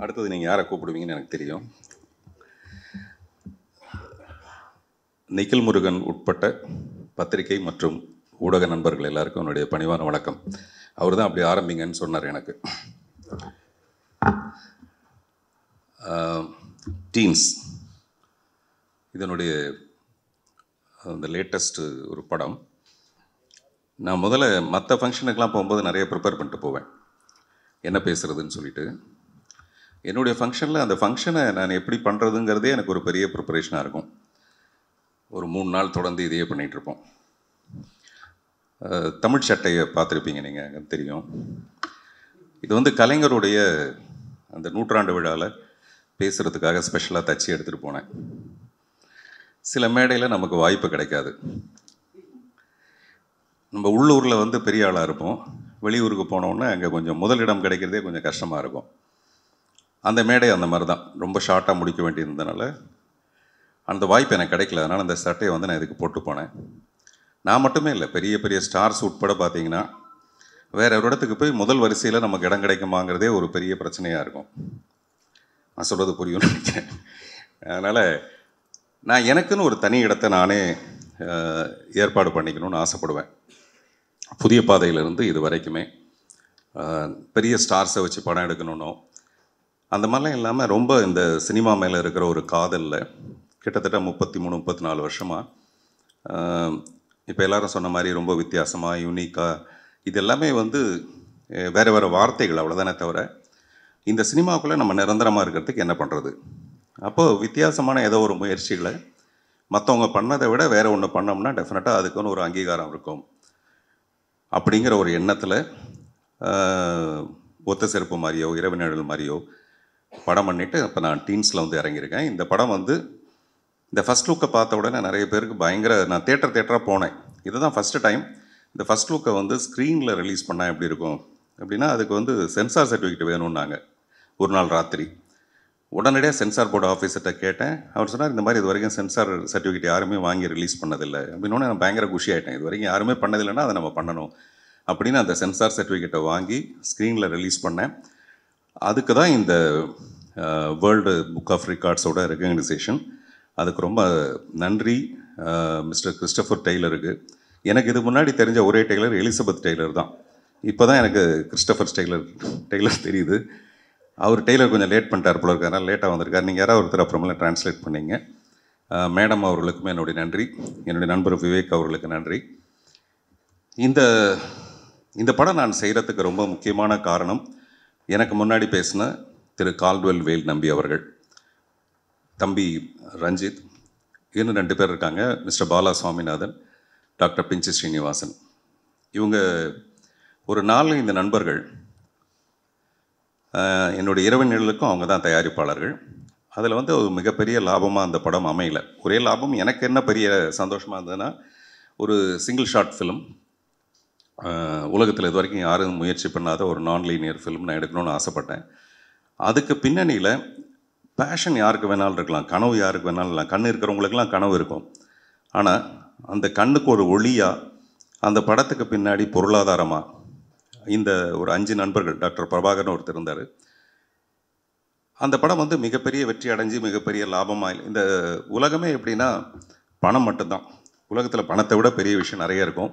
அடுத்தது நீங்கள் யாரை கூப்பிடுவீங்கன்னு எனக்கு தெரியும். நிக்கில் முருகன் உட்பட்ட பத்திரிகை மற்றும் ஊடக நண்பர்கள் எல்லாருக்கும் என்னுடைய பணிவான வணக்கம். அவர் தான் அப்படி ஆரம்பிங்கன்னு சொன்னார் எனக்கு. டீன்ஸ் இதனுடைய அந்த லேட்டஸ்ட்டு ஒரு படம். நான் முதல்ல மற்ற ஃபங்க்ஷனுக்கெலாம் போகும்போது நிறைய ப்ரிப்பேர் பண்ணிட்டு போவேன், என்ன பேசுகிறதுன்னு சொல்லிட்டு. என்னுடைய ஃபங்க்ஷனில் அந்த ஃபங்க்ஷனை நான் எப்படி பண்ணுறதுங்கிறதே எனக்கு ஒரு பெரிய ப்ரிப்பரேஷனாக இருக்கும். ஒரு 3 நாள் தொடர்ந்து இதையே பண்ணிகிட்ருப்போம். தமிழ் சட்டையை பார்த்துருப்பீங்க நீங்கள், எனக்கு தெரியும். இது வந்து கலைஞருடைய அந்த 100ஆண்டு விழாவில் பேசுகிறதுக்காக ஸ்பெஷலாக தச்சு எடுத்துகிட்டு போனேன். சில மேடையில் நமக்கு வாய்ப்பு கிடைக்காது. நம்ம உள்ளூரில் வந்து பெரிய ஆளாக இருப்போம், வெளியூருக்கு போனோன்னே அங்கே கொஞ்சம் முதலிடம் கிடைக்கிறதே கொஞ்சம் கஷ்டமாக இருக்கும். அந்த மேடை அந்த மாதிரி தான், ரொம்ப ஷார்ட்டாக முடிக்க வேண்டியிருந்ததுனால அந்த வாய்ப்பு எனக்கு கிடைக்கல. அதனால் அந்த சட்டையை வந்து நான் இதுக்கு போட்டு போனேன். நான் மட்டுமே இல்லை, பெரிய பெரிய ஸ்டார்ஸ் உட்பட பார்த்தீங்கன்னா வேறு ஒரு இடத்துக்கு போய் முதல் வரிசையில் நமக்கு இடம் கிடைக்குமாங்கிறதே ஒரு பெரிய பிரச்சனையாக இருக்கும். நான் சொல்கிறது புரியும்னு நினைக்கிறேன். அதனால் நான் எனக்குன்னு ஒரு தனி இடத்தை நானே ஏற்பாடு பண்ணிக்கணும்னு ஆசைப்படுவேன். புதிய பாதையிலிருந்து இது வரைக்குமே பெரிய ஸ்டார்ஸை வச்சு படம் எடுக்கணுன்னோ அந்த மாதிரிலாம் இல்லாமல், ரொம்ப இந்த சினிமா மேலே இருக்கிற ஒரு காதலில் கிட்டத்தட்ட 33-34 வருஷமாக இப்போ எல்லோரும் சொன்ன மாதிரி ரொம்ப வித்தியாசமாக யூனிக்காக இது எல்லாமே வந்து வேறு வேறு வார்த்தைகள் அவ்வளோதானே தவிர, இந்த சினிமாவுக்குள்ளே நம்ம நிரந்தரமாக இருக்கிறதுக்கு என்ன பண்ணுறது. அப்போது வித்தியாசமான ஏதோ ஒரு முயற்சிகளை மற்றவங்க பண்ணதை விட வேறு ஒன்று பண்ணோம்னா டெஃபினட்டாக அதுக்குன்னு ஒரு அங்கீகாரம் இருக்கும் அப்படிங்கிற ஒரு எண்ணத்தில் ஒத்த செருப்பு மாதிரியோ இரவு நிழல் மாதிரியோ படம் பண்ணிவிட்டு இப்போ நான் டீன்ஸில் வந்து இறங்கியிருக்கேன். இந்த படம் வந்து இந்த ஃபஸ்ட் லுக்கை பார்த்த உடனே நிறைய பேருக்கு பயங்கர, நான் தேட்டராக போனேன். இதுதான் ஃபஸ்ட்டு டைம் இந்த ஃபஸ்ட் லுக்கை வந்து ஸ்க்ரீனில் ரிலீஸ் பண்ணால் எப்படி இருக்கும் அப்படின்னா, அதுக்கு வந்து சென்சார் சர்டிஃபிகேட் வேணும்னாங்க. ஒரு நாள் ராத்திரி உடனடியாக சென்சார் போர்டு ஆஃபீஸர்கிட்ட கேட்டேன். அவர் சொன்னார், இந்த மாதிரி இது வரைக்கும் சென்சார் சர்டிஃபிகேட் யாருமே வாங்கி ரிலீஸ் பண்ணதில்லை அப்படின்னு. நான் பயங்கர குஷி ஆகிட்டேன். இது வரைக்கும் யாருமே பண்ணதில்லைன்னா அதை நம்ம பண்ணணும் அப்படின்னு அந்த சென்சார் சர்டிஃபிகேட்டை வாங்கி ஸ்க்ரீனில் ரிலீஸ் பண்ணேன். அதுக்கு தான் இந்த வேர்ல்டு புக் ஆஃப் ரெக்கார்ட்ஸோட ரெகக்னைசேஷன். அதுக்கு ரொம்ப நன்றி மிஸ்டர் கிறிஸ்டோஃபர் டெய்லருக்கு. எனக்கு இது முன்னாடி தெரிஞ்ச ஒரே டெய்லர் எலிசபெத் டெய்லர் தான். இப்போ தான் எனக்கு கிறிஸ்டோஃபர் டெய்லர் தெரியுது. அவர் டெய்லர் கொஞ்சம் லேட் பண்ணிட்டார் போல இருக்கு, அதனால் லேட்டாக வந்திருக்கார். நீங்கள் யாராவது ஒருத்தர் அப்புறமெல்லாம் ட்ரான்ஸ்லேட் பண்ணிங்க. மேடம் அவர்களுக்குமே என்னுடைய நன்றி, என்னுடைய நண்பர் விவேக் அவர்களுக்கு நன்றி. இந்த படம் நான் செய்கிறதுக்கு ரொம்ப முக்கியமான காரணம், எனக்கு முன்னாடி பேசின திரு கால்டுவெல் வேல் நம்பி அவர்கள், தம்பி ரஞ்சித், இன்னும் 2 பேர் இருக்காங்க, மிஸ்டர் பாலா சுவாமிநாதன், டாக்டர் பிஞ்சி ஸ்ரீனிவாசன். இவங்க ஒரு 4-5 நண்பர்கள். என்னுடைய இரவு நிழலுக்கும் அவங்க தான் தயாரிப்பாளர்கள். அதில் வந்து ஒரு மிகப்பெரிய லாபமாக அந்த படம் அமையலை. ஒரே லாபம் எனக்கு என்ன பெரிய சந்தோஷமாக இருந்ததுன்னா, ஒரு சிங்கிள் ஷார்ட் ஃபிலிம், உலகத்தில் இது வரைக்கும் யாரும் முயற்சி பண்ணாத ஒரு நான் லீனியர் ஃபிலிம் நான் எடுக்கணும்னு ஆசைப்பட்டேன். அதுக்கு பின்னணியில் பேஷன் யாருக்கு வேணாலும் இருக்கலாம், கனவு யாருக்கு வேணாலும் இல்லை. கண் இருக்கிறவங்களுக்கெல்லாம் கனவு இருக்கும். ஆனால் அந்த கண்ணுக்கு ஒரு ஒளியாக அந்த படத்துக்கு பின்னாடி பொருளாதாரமாக இந்த ஒரு 5 நண்பர்கள், டாக்டர் பிரபாகர்னு ஒருத்தர் இருந்தார். அந்த படம் வந்து மிகப்பெரிய வெற்றி அடைஞ்சு மிகப்பெரிய லாபமாக, இந்த உலகமே எப்படின்னா பணம் மட்டும்தான். உலகத்தில் பணத்தை விட பெரிய விஷயம் நிறைய இருக்கும்,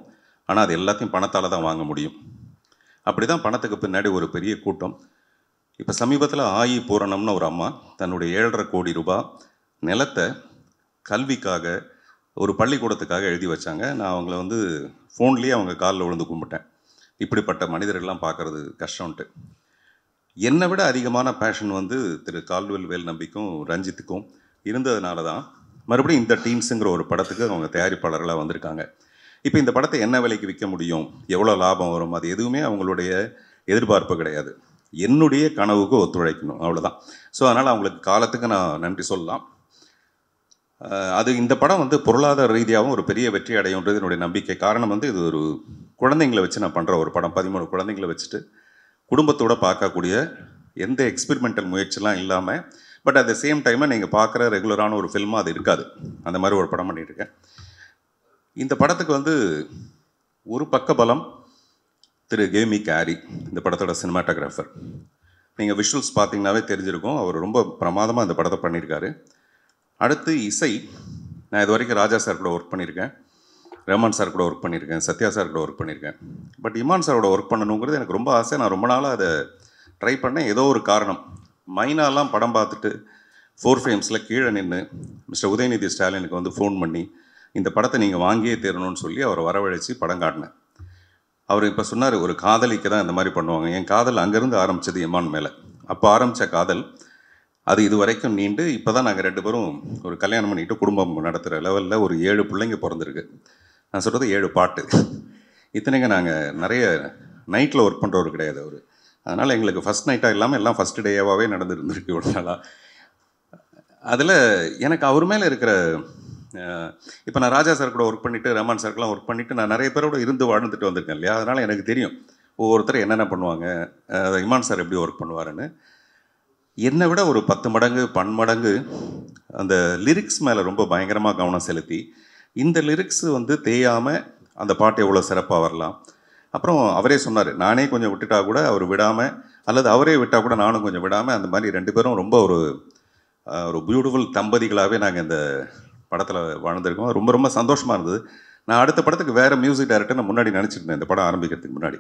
ஆனால் அது எல்லாத்தையும் பணத்தால் தான் வாங்க முடியும். அப்படி தான் பணத்துக்கு பின்னாடி ஒரு பெரிய கூட்டம். இப்போ சமீபத்தில் ஆயி பூரணம்னு ஒரு அம்மா தன்னுடைய 7.5 கோடி ரூபாய் நிலத்தை கல்விக்காக ஒரு பள்ளிக்கூடத்துக்காக எழுதி வச்சாங்க. நான் அவங்கள வந்து ஃபோன்லேயே அவங்க காலில் விழுந்து கும்பிட்டேன். இப்படிப்பட்ட மனிதர்கள்லாம் பார்க்குறது கஷ்டம்ன்ட்டு. என்னை விட அதிகமான பேஷன் வந்து திரு கால்டுவெல் வேல் நம்பிக்கும் ரஞ்சித்துக்கும் இருந்ததுனால தான் மறுபடியும் இந்த டீன்ஸுங்கிற ஒரு படத்துக்கு அவங்க தயாரிப்பாளர்களாக வந்திருக்காங்க. இப்போ இந்த படத்தை என்ன விலைக்கு விற்க முடியும், எவ்வளோ லாபம் வரும், அது எதுவுமே அவங்களுடைய எதிர்பார்ப்பு கிடையாது. என்னுடைய கனவுக்கு ஒத்துழைக்கணும், அவ்வளோதான். ஸோ அதனால் அவங்களுக்கு காலத்துக்கு நான் நன்றி சொல்லலாம். அது இந்த படம் வந்து பொருளாதார ரீதியாகவும் ஒரு பெரிய வெற்றி அடையுன்றது என்னுடைய நம்பிக்கை. காரணம் வந்து இது ஒரு குழந்தைங்களை வச்சு நான் பண்ணுற ஒரு படம். 13 குழந்தைங்களை வச்சுட்டு குடும்பத்தோடு பார்க்கக்கூடிய எந்த எக்ஸ்பெரிமெண்டல் முயற்சிலாம் இல்லாமல், பட் அட் த சேம் டைமில் நீங்கள் பார்க்குற ரெகுலரான ஒரு ஃபில்மாக அது இருக்காது. அந்த மாதிரி ஒரு படம் பண்ணிகிட்ருக்கேன். இந்த படத்துக்கு வந்து ஒரு பக்க பலம் திரு கேமி கேரி, இந்த படத்தோட சினிமாட்டோகிராஃபர். நீங்கள் விஷுவல்ஸ் பார்த்தீங்கன்னாவே தெரிஞ்சிருக்கும். அவர் ரொம்ப பிரமாதமாக இந்த படத்தை பண்ணியிருக்காரு. அடுத்து இசை. நான் இது வரைக்கும் ராஜா சார் கூட ஒர்க் பண்ணியிருக்கேன், ரஹ்மான் சார் கூட ஒர்க் பண்ணியிருக்கேன், சத்யா சார் கூட ஒர்க் பண்ணியிருக்கேன். பட் இமான் சாரோட ஒர்க் பண்ணணுங்கிறது எனக்கு ரொம்ப ஆசை. நான் ரொம்ப நாளாக அதை ட்ரை பண்ணேன். ஏதோ ஒரு காரணம், மைனாலாம் படம் பார்த்துட்டு 4 ஃப்ரேம்ஸில் கீழே நின்று மிஸ்டர் உதயநிதி ஸ்டாலினுக்கு வந்து ஃபோன் பண்ணி இந்த படத்தை நீங்கள் வாங்கியே தரணும்னு சொல்லி அவரை வரவழைச்சி படம் காட்டினேன். அவர் இப்போ சொன்னார், ஒரு காதலிக்கு தான் இந்த மாதிரி பண்ணுவாங்க. என் காதல் அங்கேருந்து ஆரம்பித்தது இமான் மேலே. அப்போ ஆரம்பித்த காதல் அது இது வரைக்கும் நீண்டு இப்போ தான் நாங்கள் 2 பேரும் ஒரு கல்யாணம் பண்ணிட்டு குடும்பம் நடத்துகிற லெவலில் ஒரு 7 பிள்ளைங்க பிறந்திருக்கு. நான் சொல்கிறது 7 பாட்டு. இத்தனைங்க நாங்கள் நிறைய நைட்டில் ஒர்க் பண்ணுறவர் கிடையாது அவர். அதனால் எங்களுக்கு ஃபஸ்ட் நைட்டாக இல்லாமல் எல்லாம் ஃபஸ்ட்டு டேவாகவே நடந்துருந்துருக்கு இவ்வளோ நாளாக. அதில் எனக்கு அவர் மேலே இருக்கிற இப்போ நான் ராஜா சார் கூட ஒர்க் பண்ணிவிட்டு ரஹ்மான் சார்க்கெலாம் ஒர்க் பண்ணிவிட்டு நான் நிறைய பேரோட இருந்து வாழ்ந்துட்டு வந்திருக்கேன் இல்லையா. அதனால் எனக்கு தெரியும் ஒவ்வொருத்தர் என்னென்ன பண்ணுவாங்க, இமான் சார் எப்படி ஒர்க் பண்ணுவாருன்னு. என்னை விட ஒரு 10 மடங்கு 12 மடங்கு அந்த லிரிக்ஸ் மேலே ரொம்ப பயங்கரமாக கவனம் செலுத்தி இந்த லிரிக்ஸ் வந்து தேயாமல் அந்த பாட்டு எவ்வளோ சிறப்பாக வரலாம். அப்புறம் அவரே சொன்னார், நானே கொஞ்சம் விட்டுட்டா கூட அவர் விடாமல், அல்லது அவரே விட்டால் கூட நானும் கொஞ்சம் விடாமல், அந்த மாதிரி 2 பேரும் ரொம்ப ஒரு பியூட்டிஃபுல் தம்பதிகளாகவே நாங்கள் இந்த படத்தில் வாழ்ந்திருக்கோம். ரொம்ப ரொம்ப சந்தோஷமாக இருந்தது. நான் அடுத்த படத்துக்கு வேறு மியூசிக் டைரக்டர் நான் முன்னாடி நினச்சிருந்தேன் இந்த படம் ஆரம்பிக்கிறதுக்கு முன்னாடி.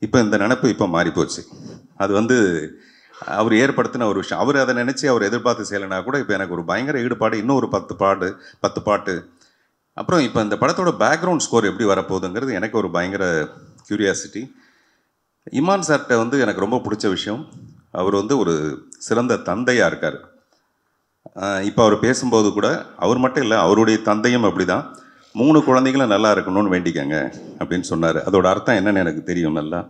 இப்போ இந்த நினப்பு இப்போ மாறிப்போச்சு. அது வந்து அவர் ஏற்படுத்தின ஒரு விஷயம். அவர் அதை நினச்சி அவர் எதிர்பார்த்து செய்யலைனா கூட இப்போ எனக்கு ஒரு பயங்கர ஈடுபாடு. இன்னும் ஒரு 10 பாட்டு. அப்புறம் இப்போ இந்த படத்தோட பேக்ரவுண்ட் ஸ்கோர் எப்படி வரப்போகுதுங்கிறது எனக்கு ஒரு பயங்கர க்யூரியாசிட்டி. இமான் சார்கிட்ட வந்து எனக்கு ரொம்ப பிடிச்ச விஷயம், அவர் வந்து ஒரு சிறந்த தந்தையாக இருக்கார். இப்போ அவர் பேசும்போது கூட அவர் மட்டும் இல்லை, அவருடைய தந்தையும் அப்படி தான் 3 குழந்தைகளும் நல்லா இருக்கணும்னு வேண்டிக்கங்க அப்படின்னு சொன்னார். அதோட அர்த்தம் என்னன்னு எனக்கு தெரியும் நல்லா.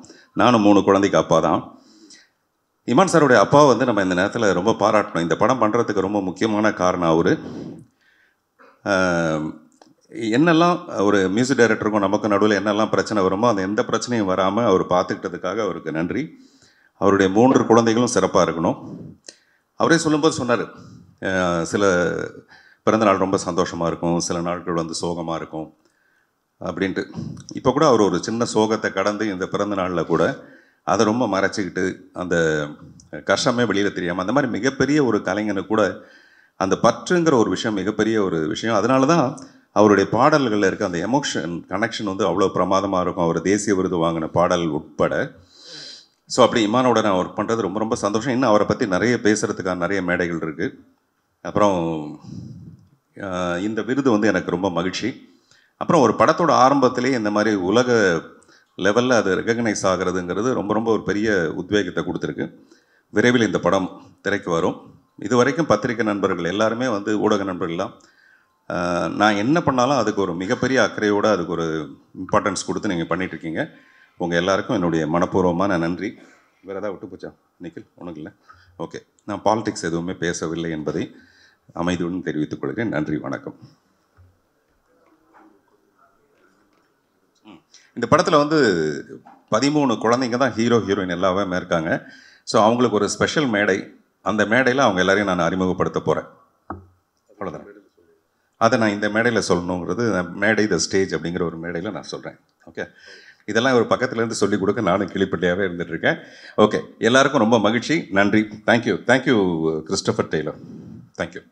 நானும் 3 குழந்தைக்கு அப்பா தான். இமான் சாருடைய அப்பாவை வந்து நம்ம இந்த நேரத்தில் ரொம்ப பாராட்டணும். இந்த படம் பண்ணுறதுக்கு ரொம்ப முக்கியமான காரணம் அவர். என்னெல்லாம் ஒரு மியூசிக் டைரக்டருக்கும் நமக்கு நடுவில் என்னெல்லாம் பிரச்சனை வருமோ அந்த எந்த பிரச்சனையும் வராமல் அவர் பார்த்துக்கிட்டதுக்காக அவருக்கு நன்றி. அவருடைய 3 குழந்தைகளும் சிறப்பாக இருக்கணும். அவரே சொல்லும்போது சொன்னார், சில பிறந்தநாள் ரொம்ப சந்தோஷமாக இருக்கும், சில நாட்கள் வந்து சோகமாக இருக்கும் அப்படின்ட்டு. இப்போ கூட அவர் ஒரு சின்ன சோகத்தை கடந்து இந்த பிறந்த நாளில் கூட அதை ரொம்ப மறைச்சிக்கிட்டு அந்த கஷ்டமே வெளியில் தெரியாமல், அந்த மாதிரி மிகப்பெரிய ஒரு கலைஞனுக்கு கூட அந்த பற்றுங்கிற ஒரு விஷயம் மிகப்பெரிய ஒரு விஷயம். அதனால தான் அவருடைய பாடல்களில் இருக்க அந்த எமோஷன் கனெக்ஷன் வந்து அவ்வளோ பிரமாதமாக இருக்கும். அவர் தேசிய விருது வாங்கின பாடல் உட்பட. ஸோ அப்படி இமானோட நான் ஒர்க் பண்ணுறது ரொம்ப ரொம்ப சந்தோஷம். இன்னும் அவரை பற்றி நிறைய பேசுகிறதுக்கான நிறைய மேடைகள் இருக்குது. அப்புறம் இந்த விருது வந்து எனக்கு ரொம்ப மகிழ்ச்சி. அப்புறம் ஒரு படத்தோட ஆரம்பத்திலே இந்த மாதிரி உலக லெவலில் அது ரெகக்னைஸ் ஆகிறதுங்கிறது ரொம்ப ரொம்ப ஒரு பெரிய உத்வேகத்தை கொடுத்துருக்கு. விரைவில் இந்த படம் திரைக்கு வரும். இது வரைக்கும் பத்திரிகை நண்பர்கள் எல்லாருமே வந்து ஊடக நண்பர்கள்லாம் நான் என்ன பண்ணாலும் அதுக்கு ஒரு மிகப்பெரிய அக்கறையோடு அதுக்கு ஒரு இம்பார்ட்டன்ஸ் கொடுத்து நீங்கள் பண்ணிகிட்ருக்கீங்க. உங்கள் எல்லாருக்கும் என்னுடைய மனப்பூர்வமான நன்றி. வேறு ஏதாவது விட்டு போச்சா நிக்கில்? ஒன்றும் இல்லை. ஓகே, நான் பாலிடிக்ஸ் எதுவுமே பேசவில்லை என்பதை அமைதியுடன் தெரிவித்துக் கொள்கிறேன். நன்றி, வணக்கம். இந்த படத்தில் வந்து 13 குழந்தைங்க தான் ஹீரோ ஹீரோயின் எல்லாமே இருக்காங்க. ஸோ அவங்களுக்கு ஒரு ஸ்பெஷல் மேடை, அந்த மேடையில் அவங்க எல்லாரையும் நான் அறிமுகப்படுத்த போகிறேன். அவ்வளோதான். அதை நான் இந்த மேடையில் சொல்லணுங்கிறது, மேடை த ஸ்டேஜ் அப்படிங்கிற ஒரு மேடையில் நான் சொல்கிறேன். ஓகே, இதெல்லாம் ஒரு பக்கத்துலேருந்து சொல்லிக் கொடுக்க நானும் கிளிப்பட்டியாகவே இருந்துகிட்ருக்கேன். ஓகே, எல்லாருக்கும் ரொம்ப மகிழ்ச்சி. நன்றி. Thank you Christopher Taylor. தேங்க்யூ.